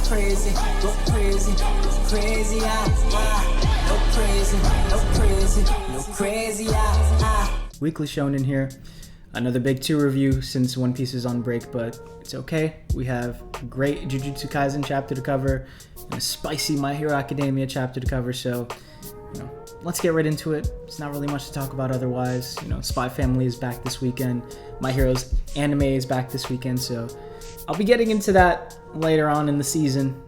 crazy, go crazy, crazy, no crazy, no crazy, no crazy, Weekly Shonen here. Another big 2 review since One Piece is on break, but it's okay. We have a great Jujutsu Kaisen chapter to cover and a spicy My Hero Academia chapter to cover, so let's get right into it. It's not really much to talk about otherwise. Spy Family is back this weekend. My Hero's anime is back this weekend, so I'll be getting into that later on in the season.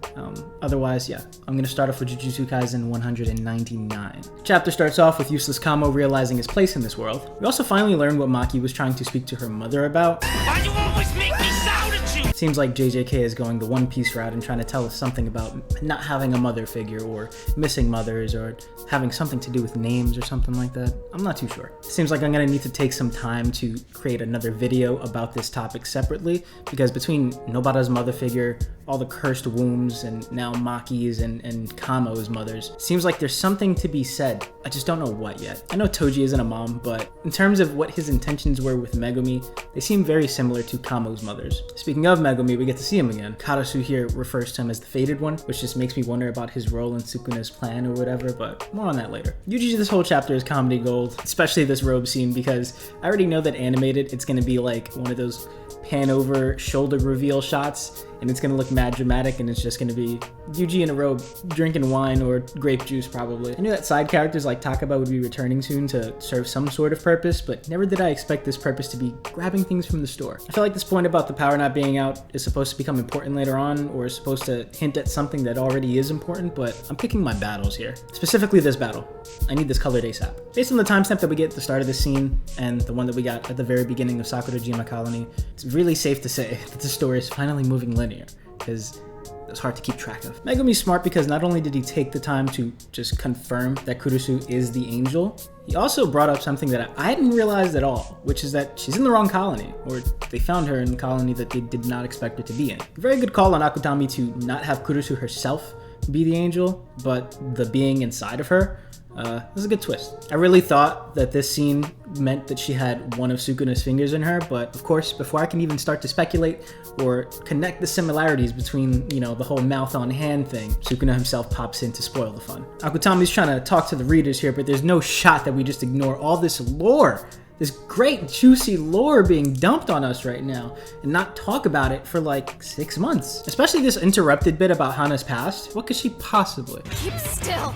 Otherwise, I'm going to start off with Jujutsu Kaisen 199. Chapter starts off with Useless Kamo realizing his place in this world. We also finally learn what Maki was trying to speak to her mother about. Why you always make me shout at you? It seems like JJK is going the One Piece route and trying to tell us something about not having a mother figure or missing mothers or having something to do with names or something like that. I'm not too sure. It seems like I'm going to need to take some time to create another video about this topic separately, because between Nobara's mother figure, all the cursed wombs, and now Maki's and Kamo's mothers, seems like there's something to be said. I just don't know what yet. I know Toji isn't a mom, but in terms of what his intentions were with Megumi, they seem very similar to Kamo's mothers. Speaking of Megumi, we get to see him again. Karasu here refers to him as the Fated One, which just makes me wonder about his role in Sukuna's plan or whatever, but more on that later. Usually this whole chapter is comedy gold, especially this robe scene, because I already know that animated, it's gonna be like one of those pan over shoulder reveal shots, and it's gonna look mad dramatic, and it's just gonna be Yuji in a robe drinking wine or grape juice probably. I knew that side characters like Takaba would be returning soon to serve some sort of purpose, but never did I expect this purpose to be grabbing things from the store. I feel like this point about the power not being out is supposed to become important later on, or is supposed to hint at something that already is important, but I'm picking my battles here. Specifically this battle. I need this colored ASAP. Based on the timestamp that we get at the start of this scene, and the one that we got at the very beginning of Sakurajima Colony, it's really safe to say that the story is finally moving linear, because it's hard to keep track of. Megumi's smart because not only did he take the time to just confirm that Kurusu is the angel, he also brought up something that I hadn't realized at all, which is that she's in the wrong colony, or they found her in the colony that they did not expect her to be in. A very good call on Akutami to not have Kurusu herself be the angel, but the being inside of her. This is a good twist. I really thought that this scene meant that she had one of Sukuna's fingers in her, but of course, before I can even start to speculate or connect the similarities between, the whole mouth on hand thing, Sukuna himself pops in to spoil the fun. Akutami's trying to talk to the readers here, but there's no shot that we just ignore all this lore, this great juicy lore being dumped on us right now, and not talk about it for like 6 months. Especially this interrupted bit about Hana's past. What could she possibly? Keep still.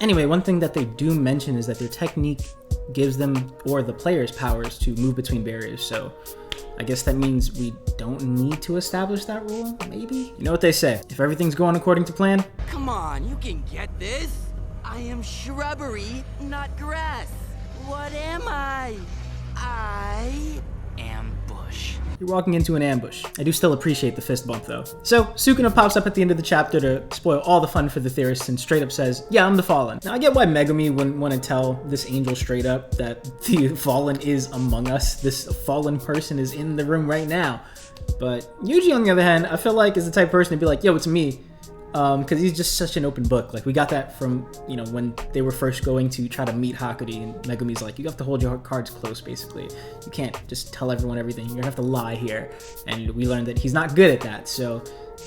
Anyway, one thing that they do mention is that their technique gives them, or the players, powers to move between barriers, so I guess that means we don't need to establish that rule, maybe? You know what they say, if everything's going according to plan. Come on, you can get this. I am shrubbery, not grass. What am I? I am bush. You're walking into an ambush. I do still appreciate the fist bump though. So, Sukuna pops up at the end of the chapter to spoil all the fun for the theorists and straight up says, yeah, I'm the Fallen. Now I get why Megumi wouldn't want to tell this angel straight up that the Fallen is among us. This fallen person is in the room right now. But Yuji, on the other hand, I feel like is the type of person to be like, yo, it's me. Because he's just such an open book. Like, we got that from, when they were first going to try to meet Hakuri, and Megumi's like, you have to hold your cards close, basically. You can't just tell everyone everything. You're gonna have to lie here. And we learned that he's not good at that, so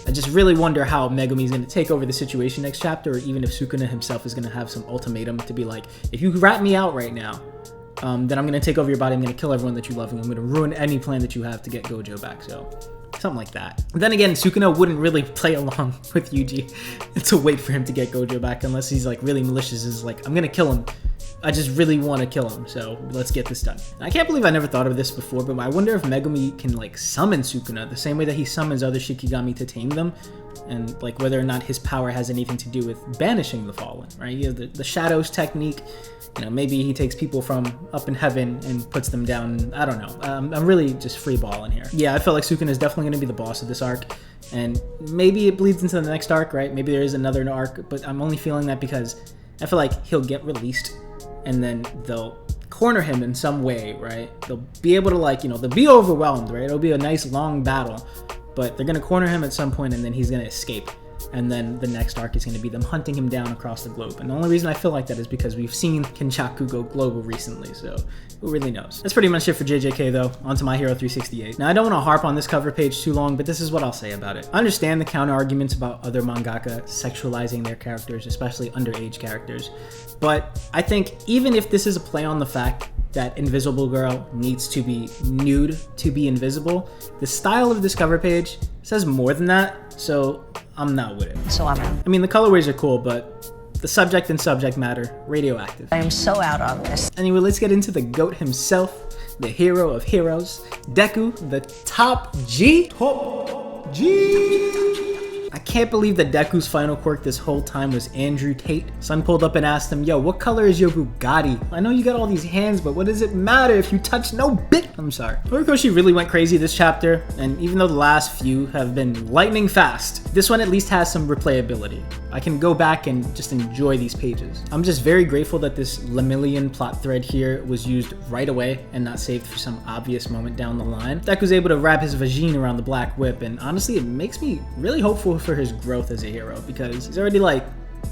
I just really wonder how Megumi's gonna take over the situation next chapter, or even if Sukuna himself is gonna have some ultimatum to be like, if you rat me out right now, then I'm gonna take over your body, I'm gonna kill everyone that you love, and I'm gonna ruin any plan that you have to get Gojo back, so something like that. Then again, Sukuna wouldn't really play along with Yuji to wait for him to get Gojo back unless he's like really malicious, is like, I'm gonna kill him. I just really want to kill him, so let's get this done. And I can't believe I never thought of this before, but I wonder if Megumi can like summon Sukuna the same way that he summons other Shikigami to tame them, and like whether or not his power has anything to do with banishing the Fallen, right? You have the Shadows technique. Maybe he takes people from up in heaven and puts them down. I don't know. I'm really just free balling here. Yeah, I feel like Sukuna is definitely going to be the boss of this arc, and maybe it bleeds into the next arc, right? Maybe there is another arc, but I'm only feeling that because I feel like he'll get released, and then they'll corner him in some way, right? They'll be able to they'll be overwhelmed, right? It'll be a nice long battle, but they're going to corner him at some point, and then he's going to escape. and then the next arc is going to be them hunting him down across the globe. And the only reason I feel like that is because we've seen Kenjaku go global recently, so who really knows? That's pretty much it for JJK though. On to My Hero 368. Now I don't want to harp on this cover page too long, but this is what I'll say about it. I understand the counter arguments about other mangaka sexualizing their characters, especially underage characters, but I think even if this is a play on the fact that Invisible Girl needs to be nude to be invisible, the style of this cover page says more than that, so I'm not with it. So I mean, the colorways are cool, but the subject and subject matter, radioactive. am so out on this. Anyway, let's get into the GOAT himself, the hero of heroes, Deku, the top G. Top G. I can't believe that Deku's final quirk this whole time was Andrew Tate. Sun pulled up and asked him, yo, what color is your Bugatti? I know you got all these hands, but what does it matter if you touch no bit? I'm sorry. Horikoshi really went crazy this chapter, and even though the last few have been lightning fast, this one at least has some replayability. I can go back and just enjoy these pages. I'm just very grateful that this Lemillion plot thread here was used right away and not saved for some obvious moment down the line. Deku's able to wrap his vagine around the black whip, and honestly, it makes me really hopeful for his growth as a hero, because he's already like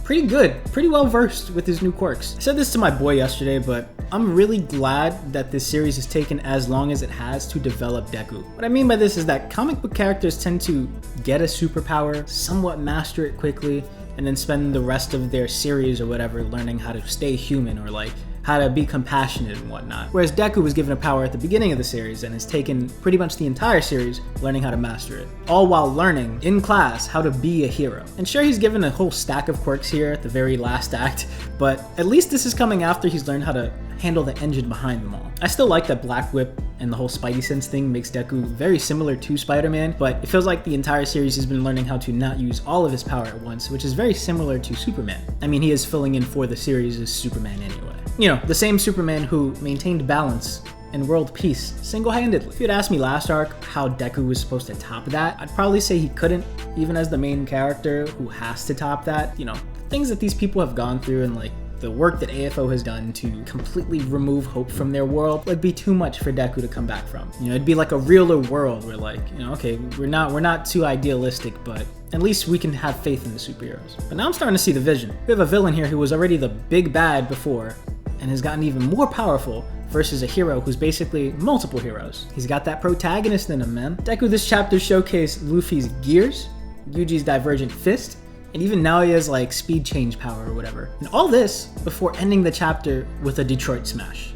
pretty good, pretty well versed with his new quirks. I said this to my boy yesterday, but I'm really glad that this series has taken as long as it has to develop Deku. What I mean by this is that comic book characters tend to get a superpower, somewhat master it quickly, and then spend the rest of their series or whatever learning how to stay human or like how to be compassionate and whatnot. Whereas Deku was given a power at the beginning of the series and has taken pretty much the entire series learning how to master it, all while learning in class how to be a hero. And sure, he's given a whole stack of quirks here at the very last act, but at least this is coming after he's learned how to handle the engine behind them all. I still like that Black Whip and the whole Spidey Sense thing makes Deku very similar to Spider-Man, but it feels like the entire series he's been learning how to not use all of his power at once, which is very similar to Superman. I mean, he is filling in for the series as Superman anyway. You know, the same Superman who maintained balance and world peace single-handedly. If you'd asked me last arc how Deku was supposed to top that, I'd probably say he couldn't, even as the main character who has to top that. You know, the things that these people have gone through and like the work that AFO has done to completely remove hope from their world would be too much for Deku to come back from. You know, it'd be like a realer world where like, you know, okay, we're not too idealistic, but at least we can have faith in the superheroes. But now I'm starting to see the vision. We have a villain here who was already the big bad before and has gotten even more powerful versus a hero who's basically multiple heroes. He's got that protagonist in him, man. Deku this chapter showcased Luffy's gears, Yuji's divergent fist, and even now he has like speed change power or whatever. And all this before ending the chapter with a Detroit smash.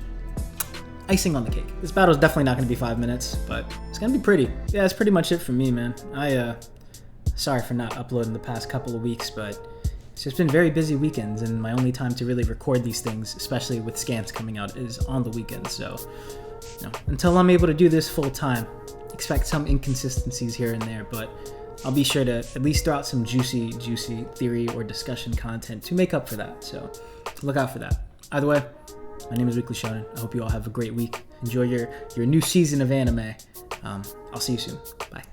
Icing on the cake. This battle is definitely not going to be 5 minutes, but it's going to be pretty. Yeah, that's pretty much it for me, man. Sorry for not uploading the past couple of weeks, but it's just been very busy weekends, and my only time to really record these things, especially with scans coming out, is on the weekends. So, you know, until I'm able to do this full time, expect some inconsistencies here and there, but I'll be sure to at least throw out some juicy theory or discussion content to make up for that. So look out for that. Either way, my name is Weekly Shonen. I hope you all have a great week. Enjoy your new season of anime. I'll see you soon. Bye.